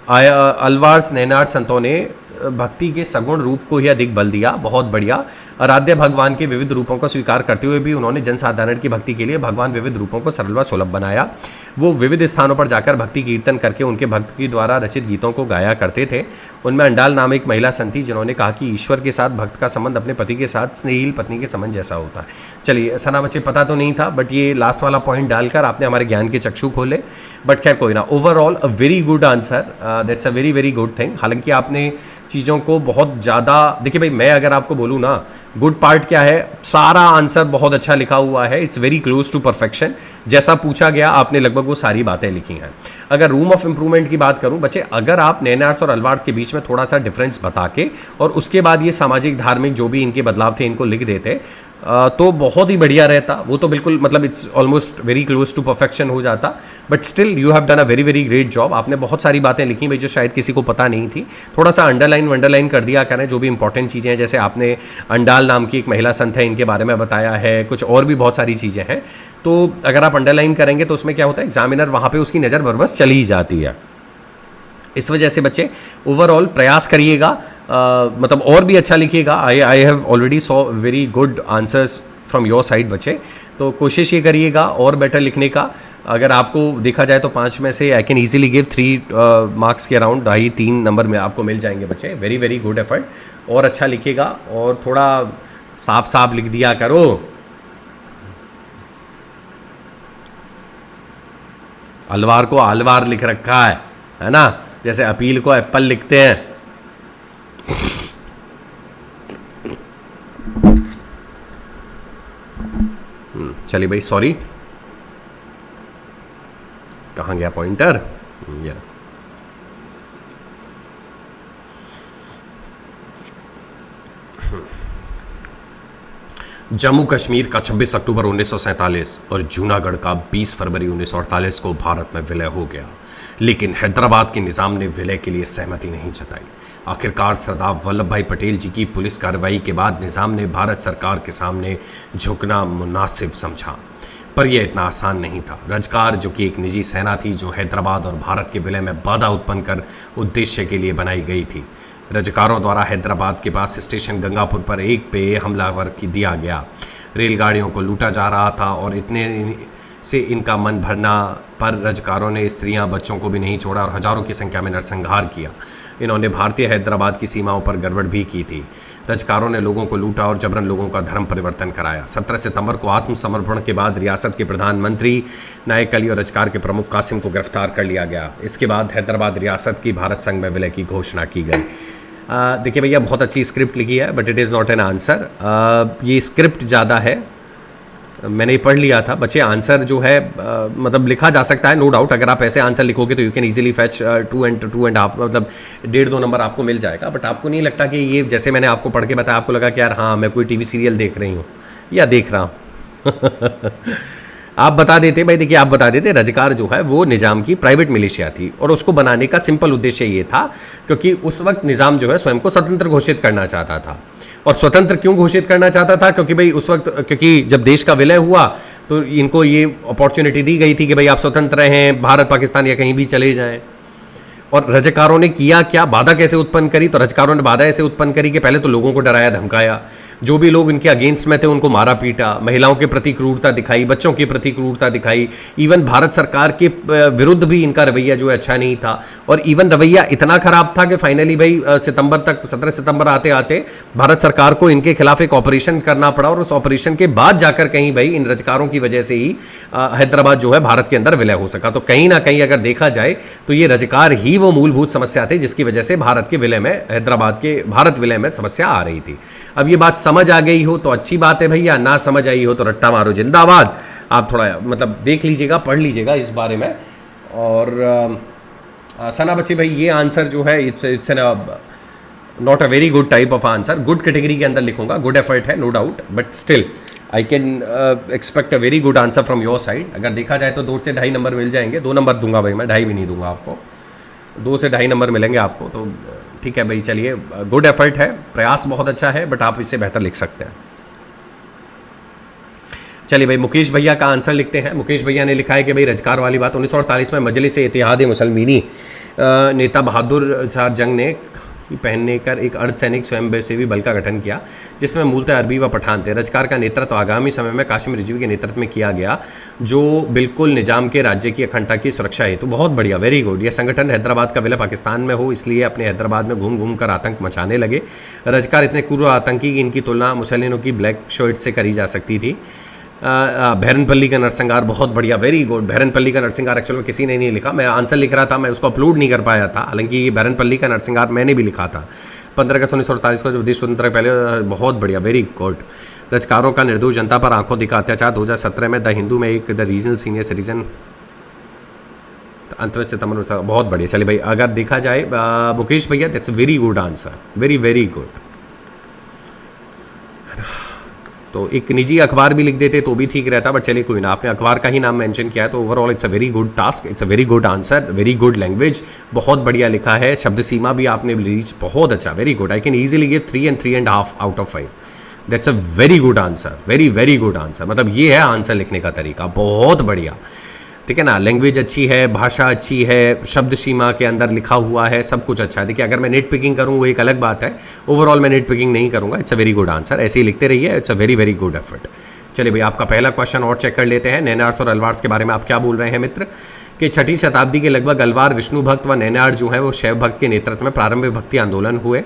S1: अलवार्स नैनार संतों ने भक्ति के सगुण रूप को ही अधिक बल दिया। बहुत बढ़िया। आराध्य भगवान के विविध रूपों को स्वीकार करते हुए भी उन्होंने जनसाधारण की भक्ति के लिए भगवान विविध रूपों को सरल व सुलभ बनाया। वो विविध स्थानों पर जाकर भक्ति कीर्तन करके उनके भक्त के द्वारा रचित गीतों को गाया करते थे। उनमें अंडाल नाम एक महिला संत थी जिन्होंने कहा कि ईश्वर के साथ भक्त का संबंध अपने पति के साथ स्नेहिल पत्नी के संबंध जैसा होता है। चलिए सना बच्चे, पता तो नहीं था, बट ये लास्ट वाला पॉइंट डालकर आपने हमारे ज्ञान के चक्षु खोले, बट खैर कोई ना। Overall a very good answer, that's a very very good thing. हालांकि आपने चीज़ों को बहुत ज़्यादा, देखिए भाई, मैं अगर आपको बोलूँ ना, गुड पार्ट क्या है, सारा आंसर बहुत अच्छा लिखा हुआ है, it's very close to perfection. जैसा पूछा गया आपने लगभग वो सारी बातें लिखी हैं। अगर रूम ऑफ इंप्रूवमेंट की बात करूं बच्चे, अगर आप नैनार्स और अलवार्स के बीच में थोड़ा सा डिफरेंस बता के और उसके बाद ये सामाजिक धार्मिक जो भी इनके बदलाव थे इनको लिख देते तो बहुत ही बढ़िया रहता। वो तो बिल्कुल मतलब it's almost very close to perfection हो जाता, but still you have done a very very great job. आपने बहुत सारी बातें लिखी भाई जो शायद किसी को पता नहीं थी, थोड़ा सा अंडरलाइन कर दिया करें जो भी इंपॉर्टेंट चीज़ें हैं। जैसे आपने अंडाल नाम की एक महिला संत है, इनके बारे में बताया है, कुछ और भी बहुत सारी चीज़ें हैं। तो अगर आप अंडरलाइन करेंगे तो उसमें क्या होता है, एग्जामिनर वहाँ पर उसकी नज़र बरबस चली ही जाती है। इस वजह से बच्चे ओवरऑल प्रयास करिएगा, मतलब और भी अच्छा लिखिएगा। I have already saw very good answers from your side बच्चे, तो कोशिश ये करिएगा और बेटर लिखने का। अगर आपको देखा जाए तो 5 में से I can easily give 3 marks के अराउंड, 2.5-3 नंबर में आपको मिल जाएंगे बच्चे। वेरी वेरी गुड एफर्ट, और अच्छा लिखिएगा और थोड़ा साफ साफ लिख दिया करो। अलवार को अलवार लिख रखा है ना, जैसे अपील को एप्पल लिखते हैं। चलिए भाई, सॉरी, कहाँ गया पॉइंटर? ये जम्मू कश्मीर का 26 अक्टूबर 1947 और जूनागढ़ का 20 फरवरी 1948 को भारत में विलय हो गया, लेकिन हैदराबाद के निज़ाम ने विलय के लिए सहमति नहीं जताई। आखिरकार सरदार वल्लभ भाई पटेल जी की पुलिस कार्रवाई के बाद निज़ाम ने भारत सरकार के सामने झुकना मुनासिब समझा, पर यह इतना आसान नहीं था। रजकार, जो कि एक निजी सेना थी जो हैदराबाद और भारत के विलय में बाधा उत्पन्न कर उद्देश्य के लिए बनाई गई थी, रजकारों द्वारा हैदराबाद के पास स्टेशन गंगापुर पर एक पे हमलावर दिया गया। रेलगाड़ियों को लूटा जा रहा था और इतने से इनका मन भरना पर रजकारों ने स्त्रियां, बच्चों को भी नहीं छोड़ा और हजारों की संख्या में नरसंहार किया। इन्होंने भारतीय हैदराबाद की सीमाओं पर गड़बड़ भी की थी। रजकारों ने लोगों को लूटा और जबरन लोगों का धर्म परिवर्तन कराया। 17 सितंबर को आत्मसमर्पण के बाद रियासत के प्रधानमंत्री नायक अली और रजकार के प्रमुख कासिम को गिरफ्तार कर लिया गया। इसके बाद हैदराबाद रियासत की भारत संघ में विलय की घोषणा की गई। देखिए भैया, बहुत अच्छी स्क्रिप्ट लिखी है, but it is not an answer. ये स्क्रिप्ट ज़्यादा है, मैंने पढ़ लिया था बच्चे। आंसर जो है मतलब लिखा जा सकता है, नो डाउट। अगर आप ऐसे आंसर लिखोगे तो यू कैन इजीली फैच 2.5 मतलब 1.5-2 नंबर आपको मिल जाएगा। बट आपको नहीं लगता कि ये, जैसे मैंने आपको पढ़ के बताया, आपको लगा कि यार हाँ मैं कोई टीवी सीरियल देख रही हूँ या देख रहा हूँ? आप बता देते भाई, देखिए आप बता देते, रजकार जो है वो निज़ाम की प्राइवेट मिलिशिया थी और उसको बनाने का सिंपल उद्देश्य ये था क्योंकि उस वक्त निज़ाम जो है स्वयं को स्वतंत्र घोषित करना चाहता था। और स्वतंत्र क्यों घोषित करना चाहता था? क्योंकि भाई उस वक्त, क्योंकि जब देश का विलय हुआ तो इनको ये अपॉर्चुनिटी दी गई थी कि भाई आप स्वतंत्र रहें, भारत पाकिस्तान या कहीं भी चले जाएं। और रजकारों ने किया क्या, बाधा कैसे उत्पन्न करी? तो रजकारों ने बाधा ऐसे उत्पन्न करी कि पहले तो लोगों को डराया धमकाया, जो भी लोग इनके अगेंस्ट में थे उनको मारा पीटा, महिलाओं के प्रति क्रूरता दिखाई, बच्चों के प्रति क्रूरता दिखाई। इवन भारत सरकार के विरुद्ध भी इनका रवैया जो है अच्छा नहीं था। और इवन रवैया इतना खराब था कि फाइनली भाई सितंबर तक, 17 सितंबर आते आते भारत सरकार को इनके खिलाफ एक ऑपरेशन करना पड़ा और उस ऑपरेशन के बाद जाकर कहीं भाई इन रजकारों की वजह से ही हैदराबाद जो है भारत के अंदर विलय हो सका। तो कहीं ना कहीं अगर देखा जाए तो ये रजकार ही वो मूलभूत समस्या थी जिसकी वजह से भारत के विलय में, हैदराबाद के भारत विलय में समस्या आ रही थी। अब ये बात समझ आ गई हो तो अच्छी बात है भैया, ना समझ आई हो तो रट्टा मारो जिंदाबाद। आप थोड़ा मतलब देख लीजिएगा, पढ़ लीजिएगा इस बारे में। और सना बच्चे भाई, ये आंसर जो है it's not a very good type of answer. Good category के अंदर लिखूंगा, गुड एफर्ट है no doubt, but still I can expect a very good answer from your side. अगर देखा जाए तो 2 से 2.5 नंबर मिल जाएंगे। 2 नंबर दूंगा भाई मैं, 2.5 भी नहीं दूंगा आपको, 2 से 2.5 नंबर मिलेंगे आपको। तो ठीक है भाई, चलिए, गुड एफर्ट है, प्रयास बहुत अच्छा है, बट आप इससे बेहतर लिख सकते हैं। चलिए भाई, मुकेश भैया का आंसर लिखते हैं। मुकेश भैया ने लिखा है कि भाई रजकार वाली बात 1948 में मजलिस इत्तेहाद मुसलमानी नेता बहादुर शाह जंग ने पहनने कर एक अर्धसैनिक स्वयंसेवी बल का गठन किया जिसमें मूलतः अरबी व पठान थे। रजकार का नेतृत्व आगामी समय में कासिम रिजवी के नेतृत्व में किया गया जो बिल्कुल निजाम के राज्य की अखंडता की सुरक्षा हेतु। तो बहुत बढ़िया, वेरी गुड। यह संगठन हैदराबाद का विलय पाकिस्तान में हो इसलिए अपने हैदराबाद में घूम घूम कर आतंक मचाने लगे। रजकार इतने क्रूर आतंकी कि इनकी तुलना मुसलिनों की ब्लैक शर्ट से करी जा सकती थी। भैरनपल्ली का नरसंहार, बहुत बढ़िया, वेरी गुड। भैरनपल्ली का नरसंहार एक्चुअल में किसी ने नहीं लिखा, मैं आंसर लिख रहा था, मैं उसको अपलोड नहीं कर पाया था। हालांकि ये भैरनपल्ली का नरसंहार मैंने भी लिखा था 15 अगस्त 1948 को, जब देश स्वतंत्र पहले। बहुत बढ़िया, वेरी गुड। रजकारों का निर्दोष जनता पर आंखों दिखा अत्याचार 2017 में द हिंदू में एक द रीजनल सीनियर सिटीजन अंत में सितंबर, बहुत बढ़िया। चलिए भाई, अगर देखा जाए मुकेश भैया, that's very good answer, very very good. तो एक निजी अखबार भी लिख देते तो भी ठीक रहता, बट चलिए कोई ना, आपने अखबार का ही नाम मेंशन किया है तो overall it's a very good task, it's a very good answer, very good language, बहुत बढ़िया लिखा है। शब्द सीमा भी आपने रीच, बहुत अच्छा, very good. I can easily give 3 and 3.5 out of 5। That's a very good answer, very very good answer. मतलब ये है आंसर लिखने का तरीका, बहुत बढ़िया। ठीक है ना। लैंग्वेज अच्छी है, भाषा अच्छी है, शब्द सीमा के अंदर लिखा हुआ है, सब कुछ अच्छा है। देखिए अगर मैं नेट पिकिंग करूँ वो एक अलग बात है, ओवरऑल मैं नेट पिकिंग नहीं करूँगा। It's a very good answer, ऐसे ही लिखते रहिए, it's a very very good effort. चलिए भाई आपका पहला क्वेश्चन और चेक कर लेते हैं। नैनार्स और अलवार्स के बारे में आप क्या बोल रहे हैं मित्र कि 6वीं शताब्दी के लगभग अलवार विष्णु भक्त व नैनार जो है वो शैव भक्त के नेतृत्व में प्रारंभिक भक्ति आंदोलन हुए।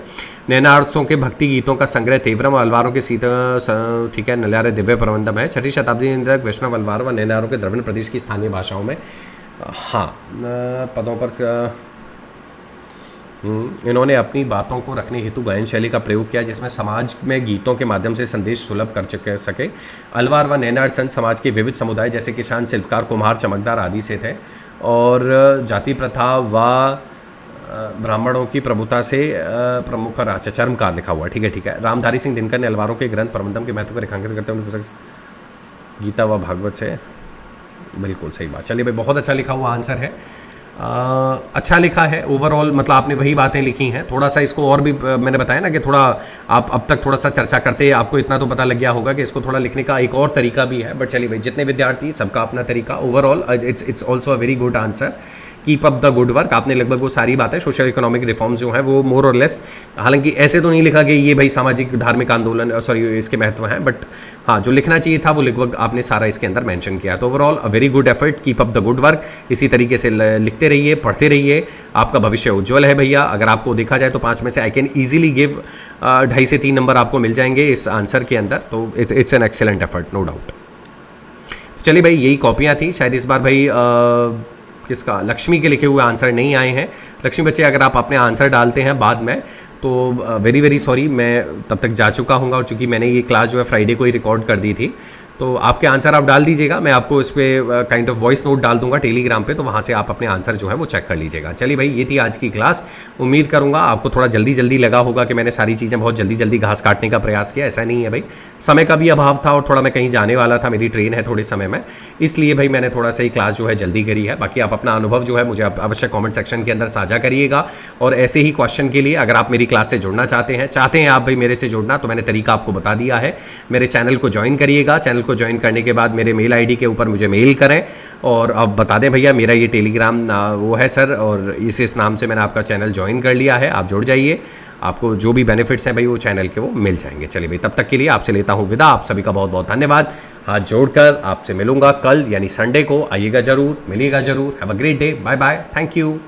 S1: नैनार्सों के भक्ति गीतों का संग्रह तेवरम और अलवारों के सीता ठीक है नल्यारे दिव्य प्रबंधम है। 6वीं शताब्दी तक वैष्णव अलवार व नैनारों के द्रविड़ प्रदेश की स्थानीय भाषाओं में हाँ पदों पर इन्होंने अपनी बातों को रखने हेतु गायन शैली का प्रयोग किया जिसमें समाज में गीतों के माध्यम से संदेश सुलभ कर सके। अलवार व नैनार संत समाज के विविध समुदाय जैसे किसान, शिल्पकार, कुम्हार, चमकदार आदि से थे और जाति प्रथा व ब्राह्मणों की प्रभुता से प्रमुख राजा चर्मकार लिखा हुआ। ठीक है। रामधारी सिंह दिनकर ने अलवारों के ग्रंथ प्रबंधम के महत्व को रेखांकित करते हुए पुस्तक गीता व भागवत से, बिल्कुल सही बात। चलिए भाई बहुत अच्छा लिखा हुआ आंसर है, अच्छा लिखा है ओवरऑल, मतलब आपने वही बातें लिखी हैं। थोड़ा सा इसको और भी मैंने बताया ना कि थोड़ा आप अब तक थोड़ा सा चर्चा करते हैं, आपको इतना तो पता लग गया होगा कि इसको थोड़ा लिखने का एक और तरीका भी है। बट चलिए भाई जितने विद्यार्थी सबका अपना तरीका, overall it's also a very good answer. Keep up the good work. आपने लगभग वो सारी बातें सोशल इकोनॉमिक रिफॉर्म्स जो हैं वो मोर और लेस, हालांकि ऐसे तो नहीं लिखा कि ये भाई सामाजिक धार्मिक आंदोलन सॉरी इसके महत्व हैं, बट हाँ जो लिखना चाहिए था वो लगभग आपने सारा इसके अंदर मेंशन किया। तो overall a very good effort, keep up the good work. इसी तरीके से लिखते रहिए, पढ़ते रहिए, आपका भविष्य उज्ज्वल है भैया। अगर आपको देखा जाए तो 5 में से आई कैन ईजिली गिव 2.5 से 3 नंबर आपको मिल जाएंगे इस आंसर के अंदर। तो it's an excellent effort, no doubt. चलिए भाई यही कॉपियाँ थी, शायद इस बार भाई किसका लक्ष्मी के लिखे हुए आंसर नहीं आए हैं। लक्ष्मी बच्चे अगर आप अपने आंसर डालते हैं बाद में तो वेरी वेरी सॉरी, मैं तब तक जा चुका हूँगा और चूँकि मैंने ये क्लास जो है फ्राइडे को ही रिकॉर्ड कर दी थी, तो आपके आंसर आप डाल दीजिएगा। मैं आपको इस पर काइंड ऑफ वॉइस नोट डाल दूंगा टेलीग्राम पे, तो वहाँ से आप अपने आंसर जो है वो चेक कर लीजिएगा। चलिए भाई ये थी आज की क्लास। उम्मीद करूँगा आपको थोड़ा जल्दी लगा होगा कि मैंने सारी चीज़ें बहुत जल्दी घास काटने का प्रयास किया। ऐसा नहीं है भाई, समय का भी अभाव था और थोड़ा मैं कहीं जाने वाला था, मेरी ट्रेन है थोड़े समय में, इसलिए भाई मैंने थोड़ा सा ही क्लास जो है जल्दी करी है। बाकी आप अपना अनुभव जो है मुझे अवश्य कॉमेंट सेक्शन के अंदर साझा करिएगा। और ऐसे ही क्वेश्चन के लिए अगर आप मेरी क्लास से जुड़ना चाहते हैं आप भाई मेरे से जुड़ना, तो मैंने तरीका आपको बता दिया है। मेरे चैनल को ज्वाइन करिएगा। चैनल को ज्वाइन करने के बाद मेरे मेल आईडी के ऊपर मुझे मेल करें और अब बता दें भैया मेरा ये टेलीग्राम वो है सर, और इस नाम से मैंने आपका चैनल ज्वाइन कर लिया है। आप जुड़ जाइए, आपको जो भी बेनिफिट्स हैं भाई वो चैनल के वो मिल जाएंगे। चलिए भाई तब तक के लिए आपसे लेता हूँ विदा। आप सभी का बहुत बहुत धन्यवाद। हाथ जोड़कर आपसे मिलूंगा कल यानी संडे को। आइएगा जरूर, मिलिएगा जरूर। Have a great day, bye bye, thank you.